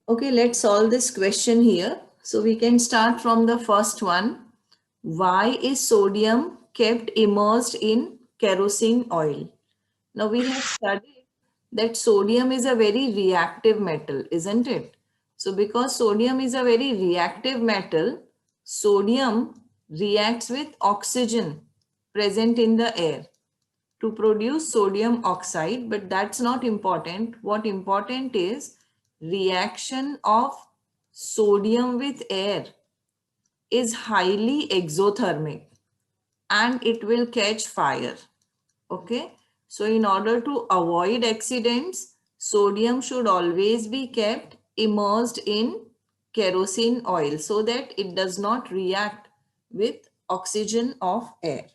Okay, let's solve this question here. So we can start from the first one. Why is sodium kept immersed in kerosene oil? Now we have studied that sodium is a very reactive metal, isn't it? So because sodium is a very reactive metal, sodium reacts with oxygen present in the air to produce sodium oxide, but that's not important. What important is reaction of sodium with air is highly exothermic and it will catch fire. Okay, so in order to avoid accidents, sodium should always be kept immersed in kerosene oil so that it does not react with oxygen of air.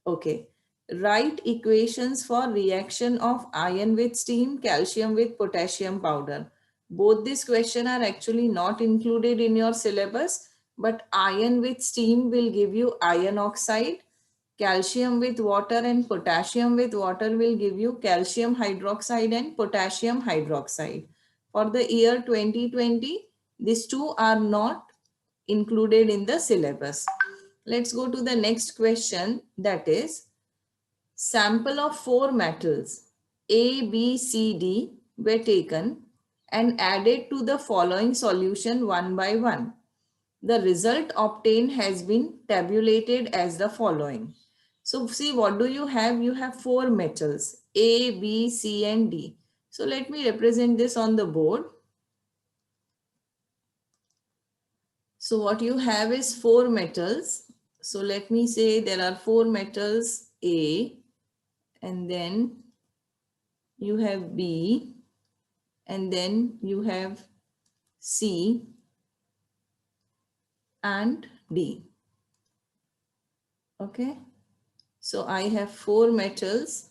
Okay, write equations for reaction of iron with steam, calcium with potassium powder. Both these questions are actually not included in your syllabus, but iron with steam will give you iron oxide, calcium with water and potassium with water will give you calcium hydroxide and potassium hydroxide. For the year 2020, these two are not included in the syllabus. Let's go to the next question, that is sample of 4 metals A, B, C, D were taken and added to the following solution one by one. The result obtained has been tabulated as the following. So see, what do you have? You have 4 metals A, B, C and D. So let me represent this on the board. So what you have is 4 metals. So let me say there are 4 metals A, and then you have B, and then you have C and D. Okay. So I have 4 metals.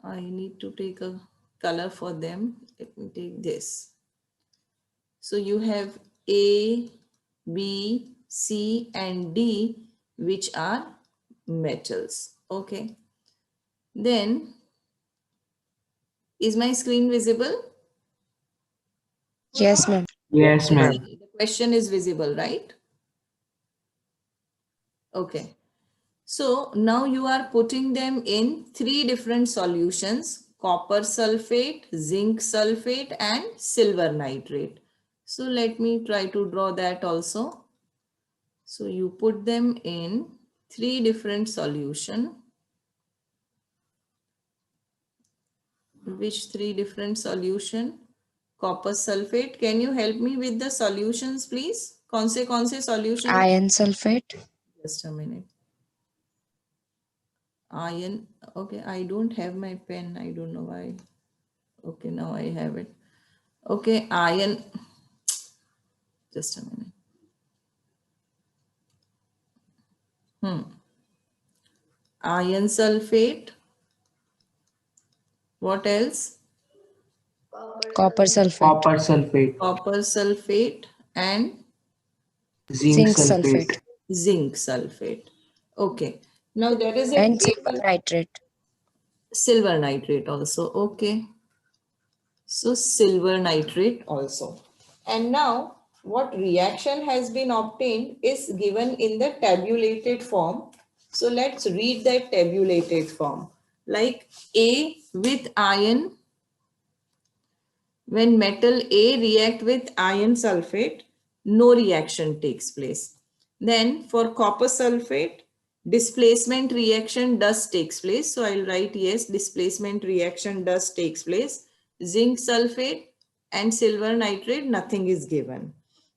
I need to take a color for them. Let me take this. So you have A, B, C and D, which are metals. Okay. Then, is my screen visible? Yes, ma'am. Yes, ma'am. The question is visible, right? Okay. So now you are putting them in 3 different solutions: copper sulfate, zinc sulfate and silver nitrate. So let me try to draw that also. So you put them in 3 different solution. Which 3 different solution? Copper sulfate. Can you help me with the solutions, please? कौन से solution? Iron sulfate. Just a minute. Iron. Okay, I don't have my pen. I don't know why. Okay, now I have it. Okay, iron. Just a minute. Iron sulfate. What else? Copper sulfate. Copper sulfate. Copper sulfate and Zinc Zinc sulfate. sulfate. zinc sulfate. Okay. Now there is a And silver table. nitrate. Silver nitrate also. Okay. So silver nitrate also. And now what reaction has been obtained is given in the tabulated form. So let's read that tabulated form. Like A with iron, when metal A react with iron sulfate, no reaction takes place. Then for copper sulfate, displacement reaction does takes place. So I'll write yes, displacement reaction does takes place. Zinc sulfate and silver nitrate, nothing is given.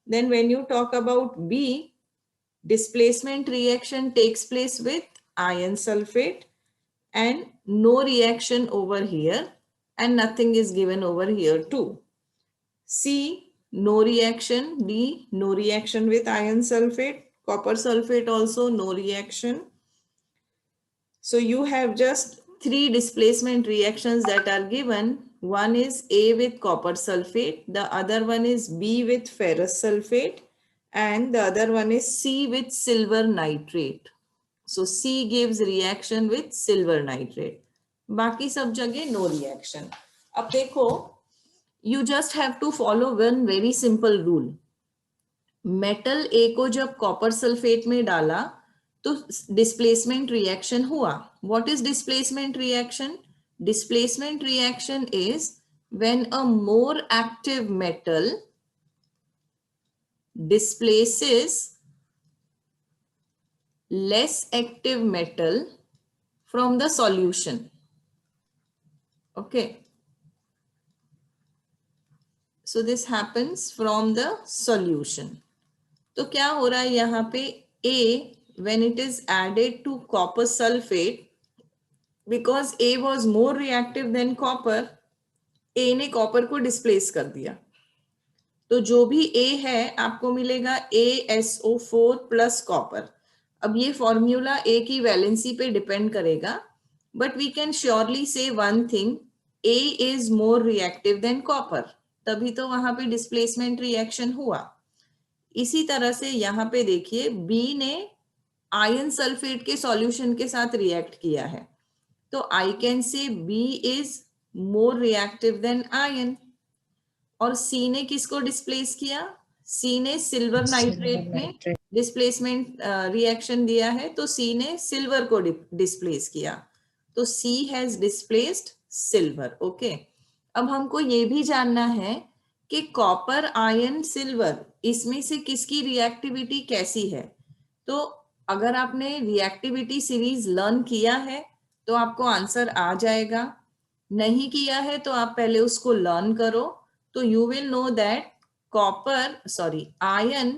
Then when you talk about B, displacement reaction takes place with iron sulfate and no reaction over here and nothing is given over here too. C, no reaction. D, no reaction with iron sulfate. Copper sulfate also no reaction. So you have just 3 displacement reactions that are given. One is A with copper sulfate, the other one is B with ferrous sulfate, and the other one is C with silver nitrate. So C gives reaction with silver nitrate. बाकी सब जगह no reaction. अब देखो, you just have to follow one very simple rule. Metal A को जब copper sulphate में डाला तो डिस्प्लेसमेंट रिएक्शन हुआ. What is displacement reaction? Displacement reaction is when a more active metal displaces less active metal from the solution. Okay, so this happens from the solution. तो क्या हो रहा है यहाँ पे? A when it is added to copper sulfate, because A was more reactive than copper, A ने copper को displace कर दिया. तो जो भी A है आपको मिलेगा ASO4 प्लस कॉपर. अब ये फॉर्मूला A की वैलेंसी पे डिपेंड करेगा, but we can surely say one thing, A is more reactive than copper, तभी तो वहां पे डिस्प्लेसमेंट रिएक्शन हुआ. इसी तरह से यहाँ पे देखिए B ने आयरन सल्फेट के सॉल्यूशन के साथ रिएक्ट किया है, तो I can say B is more reactive then iron. और सी ने किसको डिस्प्लेस किया? सी ने सिल्वर नाइट्रेट में डिस्प्लेसमेंट रिएक्शन दिया है, तो सी ने सिल्वर को डिस्प्लेस किया, तो सी हैज डिस्प्लेस्ड सिल्वर. ओके, अब हमको ये भी जानना है कि कॉपर आयरन सिल्वर इसमें से किसकी रिएक्टिविटी कैसी है. तो अगर आपने रिएक्टिविटी सीरीज लर्न किया है तो आपको आंसर आ जाएगा. नहीं किया है तो आप पहले उसको लर्न करो, तो you will know that iron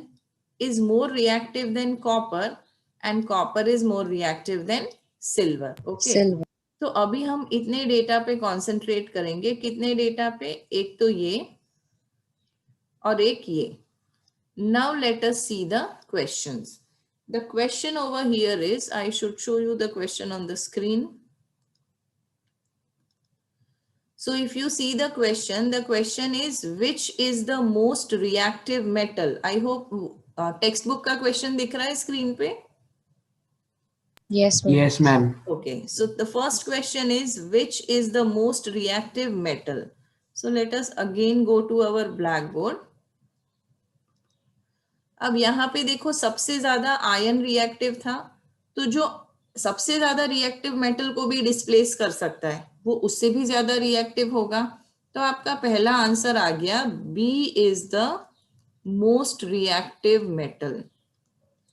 is more reactive than copper and copper is more reactive than silver. Okay. Silver. तो अभी हम इतने डेटा पे कंसंट्रेट करेंगे. कितने डेटा पे? एक तो ये और एक ये. Now let us see the questions. The question over here is, I should show you the question on the screen. So if you see the question is which is the most reactive metal? I hope textbook का question दिख रहा है screen पे? Yes, ma'am. Yes, ma'am. Okay, so the first question is which is the most reactive metal? So let us again go to our blackboard. अब यहाँ पे देखो सबसे ज्यादा आयरन रिएक्टिव था, तो जो सबसे ज्यादा रिएक्टिव मेटल को भी डिस्प्लेस कर सकता है वो उससे भी ज्यादा रिएक्टिव होगा. तो आपका पहला आंसर आ गया, B is the most reactive metal.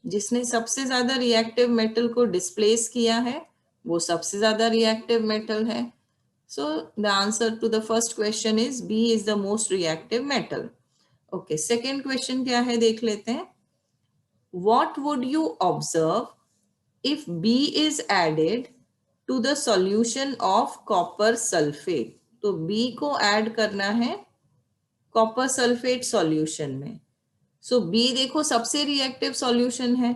जिसने सबसे ज्यादा रिएक्टिव मेटल को डिस्प्लेस किया है वो सबसे ज्यादा रिएक्टिव मेटल है. So the answer to the first question is B is the most reactive metal. Okay, second question क्या है देख लेते हैं. What would you observe if B is added to the solution of copper sulfate? तो B को add करना है copper sulphate solution में. सो B देखो सबसे रिएक्टिव सॉल्यूशन है.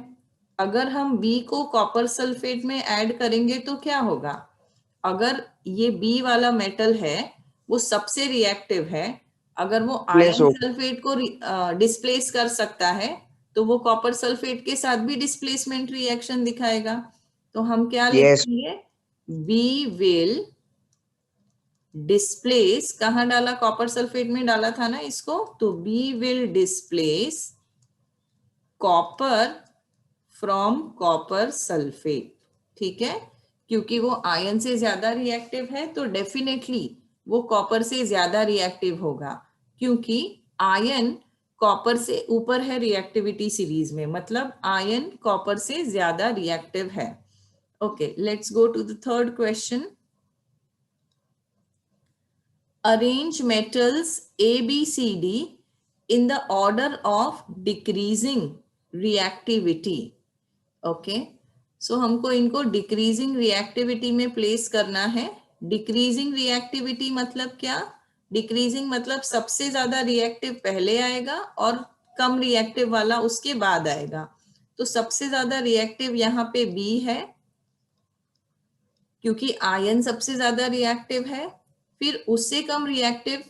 अगर हम B को कॉपर सल्फेट में ऐड करेंगे तो क्या होगा? अगर ये B वाला मेटल है वो सबसे रिएक्टिव है, अगर वो आयरन सल्फेट को डिस्प्लेस कर सकता है तो वो कॉपर सल्फेट के साथ भी डिस्प्लेसमेंट रिएक्शन दिखाएगा. तो हम क्या लिखेंगे? बी विल डिस्प्लेस, कहाँ डाला? कॉपर सल्फेट में डाला था ना इसको, तो B will displace copper from copper sulphate. ठीक है, क्योंकि वो आयरन से ज्यादा रिएक्टिव है तो डेफिनेटली वो कॉपर से ज्यादा रिएक्टिव होगा, क्योंकि आयरन कॉपर से ऊपर है रिएक्टिविटी सीरीज में, मतलब आयरन कॉपर से ज्यादा रिएक्टिव है. Okay, let's go to the third question. Arrange metals A B C D in the order of decreasing reactivity. Okay, so हमको इनको डिक्रीजिंग रिएक्टिविटी में प्लेस करना है. डिक्रीजिंग रिएक्टिविटी मतलब क्या? डिक्रीजिंग मतलब सबसे ज्यादा रिएक्टिव पहले आएगा और कम रिएक्टिव वाला उसके बाद आएगा. तो सबसे ज्यादा रिएक्टिव यहाँ पे बी है क्योंकि आयरन सबसे ज्यादा रिएक्टिव है. फिर उससे कम रिएक्टिव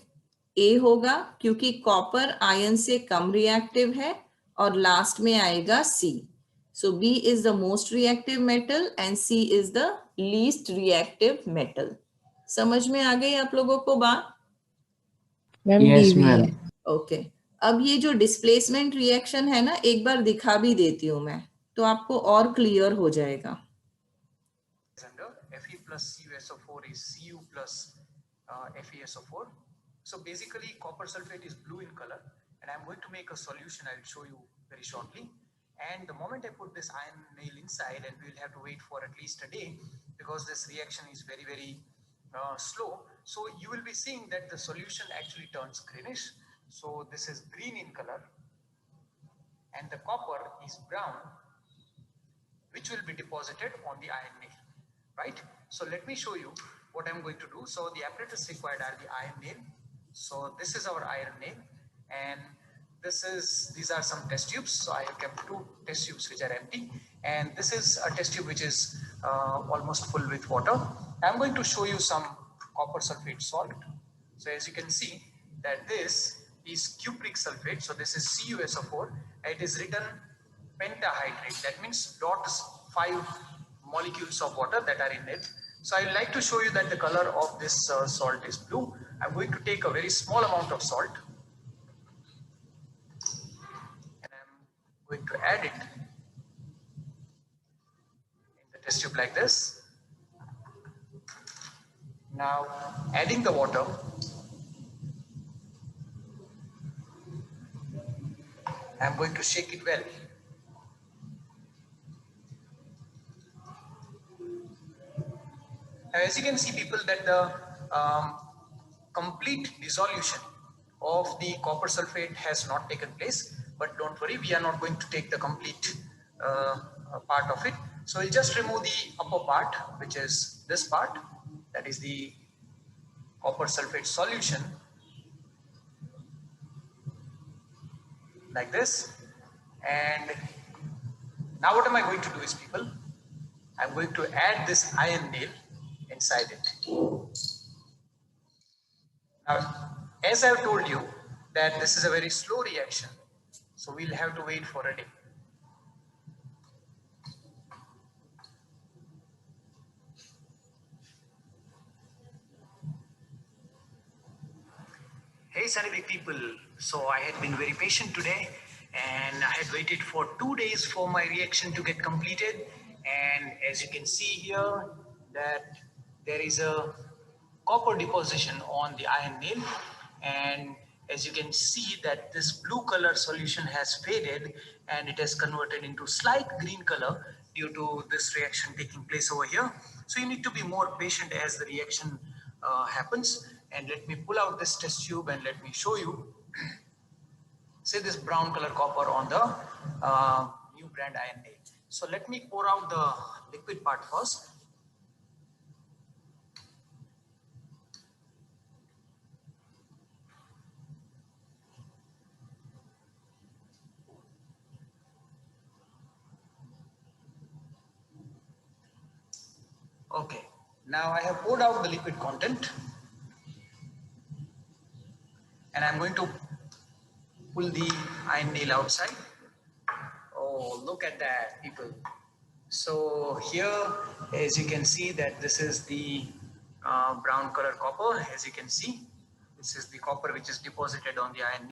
ए होगा क्योंकि कॉपर आयरन से कम रिएक्टिव है, और लास्ट में आएगा C. So B is the most reactive metal and C is the least reactive metal. समझ में आ गई आप लोगों को बात? मैम Yes, डीवी है। ma'am. ओके, अब ये जो डिस्प्लेसमेंट रिएक्शन है ना, एक बार दिखा भी देती हूँ मैं, तो आपको और क्लियर हो जाएगा। Under Fe plus CuSO4 is Cu plus FeSO4. So basically copper sulfate is blue in color, and I'm going to make a solution. I will show you very shortly. And the moment I put this iron nail inside, and we'll have to wait for at least a day because this reaction is very slow. So you will be seeing that the solution actually turns greenish. So this is green in color, and the copper is brown, which will be deposited on the iron nail, right? So let me show you what I'm going to do. So the apparatus required are the iron nail. So this is our iron nail, and these are some test tubes. So I have kept 2 test tubes which are empty, and this is a test tube which is almost full with water. I'm going to show you some copper sulfate salt. So as you can see that this is cupric sulfate. So this is CuSO4. It is written pentahydrate. That means dot 5 molecules of water that are in it. So I would like to show you that the color of this salt is blue. I'm going to take a very small amount of salt, and I'm going to add it in the test tube like this. Now adding the water, I'm going to shake it well. Now, as you can see, people, that the complete dissolution of the copper sulfate has not taken place, but don't worry, we are not going to take the complete part of it. So we'll just remove the upper part, which is this part, that is the copper sulfate solution, like this. And now what am I going to do is, people, I'm going to add this iron nail inside it. Now, as I've told you that this is a very slow reaction, so we'll have to wait for a day. Hey scientific people, so I had been very patient today, and I had waited for 2 days for my reaction to get completed. And as you can see here, that there is a copper deposition on the iron nail, and as you can see that this blue color solution has faded and it has converted into slight green color due to this reaction taking place over here. So you need to be more patient as the reaction happens. And let me pull out this test tube and let me show you. Say this brown color copper on the new brand iron nail. So let me pour out the liquid part first. Okay, now I have poured out the liquid content, and I'm going to pull the iron nail outside. Oh, look at that, people. So here, as you can see, that this is the brown color copper. As you can see, this is the copper which is deposited on the iron nail.